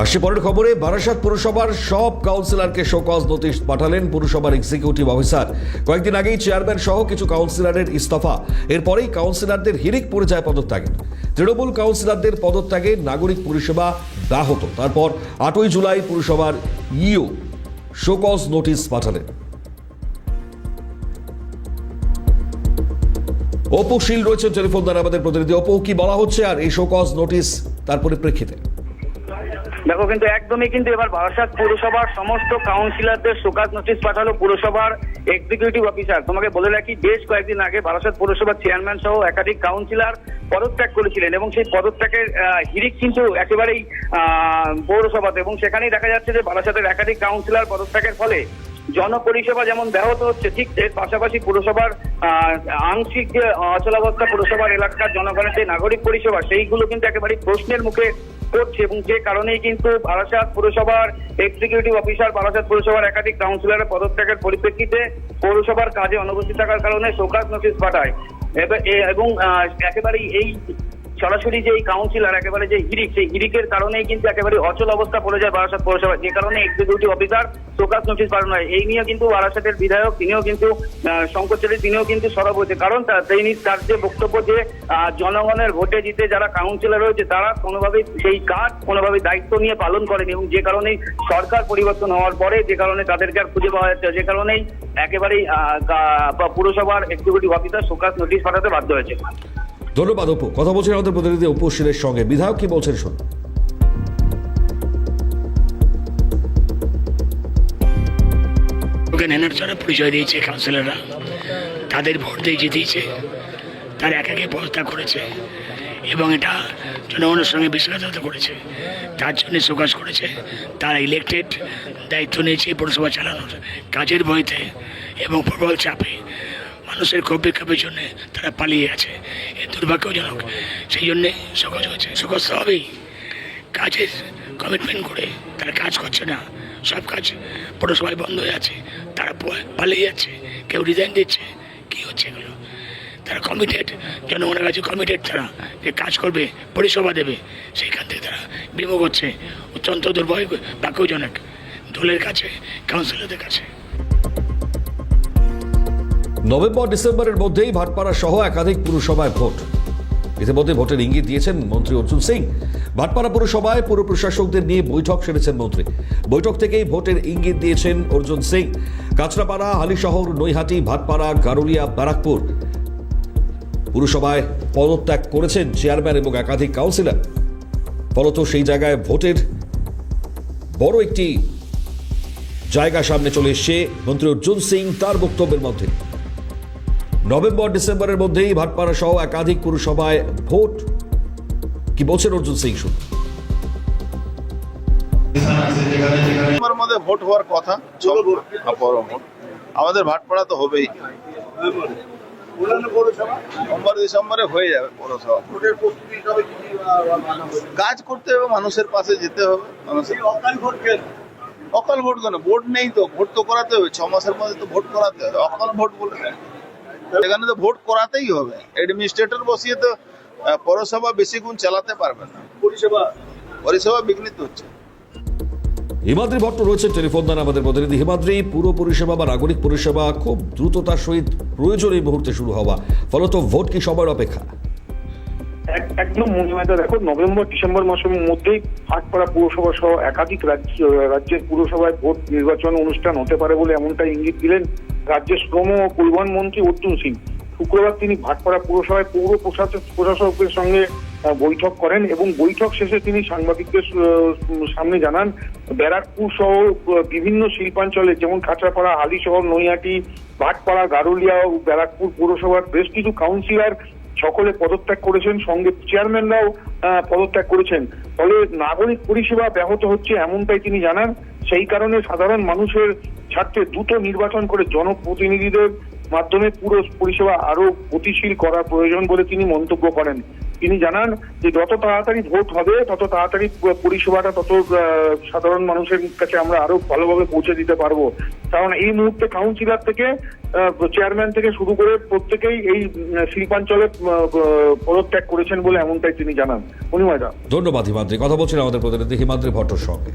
আসছে পরের খবরে, বারাসাত পুরসভার সব কাউন্সিলরকে শোকজ নোটিশ পাঠালেন পুরসভার এক্সিকিউটিভ অফিসার। কয়েকদিন আগেই চেয়ারম্যান সহ কিছু কাউন্সিলরের ইস্তফা, এরপরেই কাউন্সিলরদের হিড়িক পড়ে যায় পদত্যাগে। তৃণমূল কাউন্সিলরদের পদত্যাগে নাগরিক পরিষেবা ব্যাহত। তারপর 8ই জুলাই পুরসভার ইও শোকজ নোটিশ পাঠালেন। অপু শীল রয়েছে টেলিফোন দ্বারা আমাদের প্রতিনিধি। অপু, কি বলা হচ্ছে আর এই শোকজ নোটিশ তার পরিপ্রেক্ষিতে? দেখো, কিন্তু একদমই কিন্তু এবার বারাসাত পুরসভার সমস্ত কাউন্সিলরদের শোকজ নোটিশ পাঠালো পুরসভার এক্সিকিউটিভ অফিসার। তোমাকে বলে রাখি, বেশ কয়েকদিন আগে বারাসাত পুরসভার চেয়ারম্যান সহ একাধিক কাউন্সিলর পদত্যাগ করেছিলেন এবং সেই পদত্যাগের হিড়িক কিন্তু একেবারেই পৌরসভাতে, এবং সেখানেই দেখা যাচ্ছে যে বারাসাতের একাধিক কাউন্সিলর পদত্যাগের ফলে জনপরিষেবা যেমন ব্যাহত হচ্ছে, ঠিক এর পাশাপাশি পুরসভার আংশিক যে অচলাবস্থা, পুরসভার এলাকার জনগণের যে নাগরিক পরিষেবা, সেইগুলো কিন্তু একেবারে প্রশ্নের মুখে করছে। এবং যে কারণেই কিন্তু বারাসাত পুরসভার এক্সিকিউটিভ অফিসার বারাসাত পুরসভার একাধিক কাউন্সিলরের পদত্যাগের পরিপ্রেক্ষিতে পৌরসভার কাজে অনুপস্থিত থাকার কারণে শোকজ নোটিশ পাঠায়। এবং একেবারেই এই সরাসরি যে এই কাউন্সিলর একেবারে যে হিড়িক, সেই হিড়িকের কারণেই কিন্তু একেবারে অচল অবস্থা পড়ে যায় বারাসাত পৌরসভা, যে কারণে এক্সিকিউটিভ অফিসার শোকজ নোটিশ পাঠানো হয়। এই নিয়ে কিন্তু বারাসাতের বিধায়ক তিনিও কিন্তু শঙ্করচৌধুরী তিনিও কিন্তু সরব হয়েছে, কারণ তার যে বক্তব্য যে জনগণের ভোটে জিতে যারা কাউন্সিলর রয়েছে তারা কোনোভাবেই সেই কাজ কোনোভাবেই দায়িত্ব নিয়ে পালন করেনি, এবং যে কারণেই সরকার পরিবর্তন হওয়ার পরে যে কারণে তাদেরকে আর খুঁজে পাওয়া যাচ্ছে, যে কারণেই একেবারেই পুরসভার এক্সিকিউটিভ অফিসার শোকজ নোটিশ পাঠাতে বাধ্য হয়েছে। ধন্যবাদ অপু। কথা বলছেন আমাদের প্রতিনিধি অপু শীলের সঙ্গে। বিধায়ক কি বলছেন শুনুন। পরিচয় দিয়েছে কাউন্সিলররা, তাদের ভোট দিয়ে জিতিয়েছে, তার একে পদত্যাগ করেছে এবং এটা জনগণের সঙ্গে বিশ্বাসঘাতকতা করেছে, তার জন্য শোকজ করেছে। তারা ইলেকটেড দায়িত্ব নিয়েছে পৌরসভা চালানোর, কাজের ভয়তে এবং প্রবল চাপে মানুষের ক্ষোভ বিক্ষোভের জন্য তারা পালিয়ে আছে। এ দুর্ভাগ্যজনক, সেই জন্যে শোকজ হয়েছে। শোকজ তো হবেই, কাজের কমিটমেন্ট করে তারা কাজ করছে না, সব কাজ পৌরসভায় বন্ধ হয়ে আছে, তারা পালিয়ে যাচ্ছে, কেউ রিজাইন দিচ্ছে। কী হচ্ছে এগুলো? তারা কমিটেড, জনগণের কাছে কমিটেড, তারা যে কাজ করবে, পরিষেবা দেবে, সেইখান থেকে তারা বিমুখ হচ্ছে। অত্যন্ত দুর্ভাগ্যজনক দলের কাছে, কাউন্সিলরদের কাছে। নভেম্বর ডিসেম্বরের মধ্যেই ভাটপাড়া সহ একাধিক পুরসভায় ভোট। ইতিমধ্যে ভোটের ইঙ্গিত দিয়েছেন মন্ত্রী অর্জুন সিং। ভাটপাড়া পুরসভায় পুর প্রশাসকদের নিয়ে বৈঠক সেরেছেন মন্ত্রী। বৈঠক থেকেই ভোটের ইঙ্গিত দিয়েছেন অর্জুন সিং। কাঁচরাপাড়া, হালিশহর, নৈহাটি, ভাটপাড়া, গারুলিয়া, ব্যারাকপুর পুরসভায় পদত্যাগ করেছেন চেয়ারম্যান এবং একাধিক কাউন্সিলর। ফলত সেই জায়গায় ভোটের বড় একটি জায়গা সামনে চলে এসছে মন্ত্রী অর্জুন সিং তার বক্তব্যের মধ্যে। নভেম্বর ডিসেম্বরের মধ্যেই ভাটপাড়া সহ একাধিক পুরসভায় ভোট। কি বলছেন অর্জুন সিং শুনুন। মধ্যে ভোট হওয়ার কথা, আমাদের ভাটপাড়া তো হবেই, নভেম্বর ডিসেম্বরে হয়ে যাবে পৌরসভা। কাজ করতে হবে, মানুষের পাশে যেতে হবে। মানুষের অকাল ভোট কেন? ভোট নেই তো, ভোট তো করাতে হবে। 6 মাসের মধ্যে তো ভোট করাতে হবে। অকাল ভোট বলে এখানে তো ভোট করাতেই হবে। অ্যাডমিনিস্ট্রেটর বসিয়ে তো পৌরসভা বেশিক্ষণ চালাতে পারবে না, পরিষেবা বিঘ্নিত হচ্ছে। হিমাদ্রি ভট্ট রয়েছে টেলিফোন দ্বারা আমাদের প্রতিনিধি। হিমাদ্রি, পুরো পরিষেবা বা নাগরিক পরিষেবা খুব দ্রুততার সহিত প্রয়োজন এই মুহূর্তে শুরু হওয়া, ফলত ভোট কি সময়ের অপেক্ষা? একদম মনিমাতা, দেখো, নভেম্বর ডিসেম্বর মাসের মধ্যেই ভাটপাড়া পুরসভা সহ একাধিক রাজ্যের পুরসভায় ভোট নির্বাচন অনুষ্ঠান হতে পারে বলে এমনটা ইঙ্গিত দিলেন রাজ্যের শ্রম ও পরিবহন মন্ত্রী অর্জুন সিং। শুক্রবার তিনি ভাটপাড়া পুরসভায় পৌর প্রশাসকের সঙ্গে বৈঠক করেন এবং বৈঠক শেষে তিনি সাংবাদিকদের সামনে জানান, ব্যারাকপুর সহ বিভিন্ন শিল্পাঞ্চলে যেমন কাঁচরাপাড়া, হালিশহর, নৈহাটি, ভাটপাড়া, গারুলিয়া ও ব্যারাকপুর পৌরসভার বেশ কিছু কাউন্সিলর সকলে পদত্যাগ করেছেন, সঙ্গে চেয়ারম্যানরাও পদত্যাগ করেছেন। ফলে নাগরিক পরিষেবা ব্যাহত হচ্ছে এমনটাই তিনি জানান। সেই কারণে সাধারণ মানুষের স্বার্থে দ্রুত নির্বাচন করে জনপ্রতিনিধিদের মাধ্যমে পুরো পরিষেবা আরো গতিশীল করা প্রয়োজন বলে তিনি মন্তব্য করেন। তিনি জানান যে যত তাড়াতাড়ি ভোট হবে তত তাড়াতাড়ি পরিষেবাটা তত সাধারণ মানুষের কাছে আমরা আরো ভালোভাবে পৌঁছে দিতে পারবো। কারণ এই মুহূর্তে কাউন্সিলর থেকে চেয়ারম্যান থেকে শুরু করে প্রত্যেকেই এই শিল্পাঞ্চলে পদত্যাগ করেছেন বলে এমনটাই তিনি জানান। অনিময়দা, ধন্যবাদ হিমাদ্রি। কথা বলছিলেন আমাদের প্রতিনিধি হিমাদ্রি ভট্টর সঙ্গে।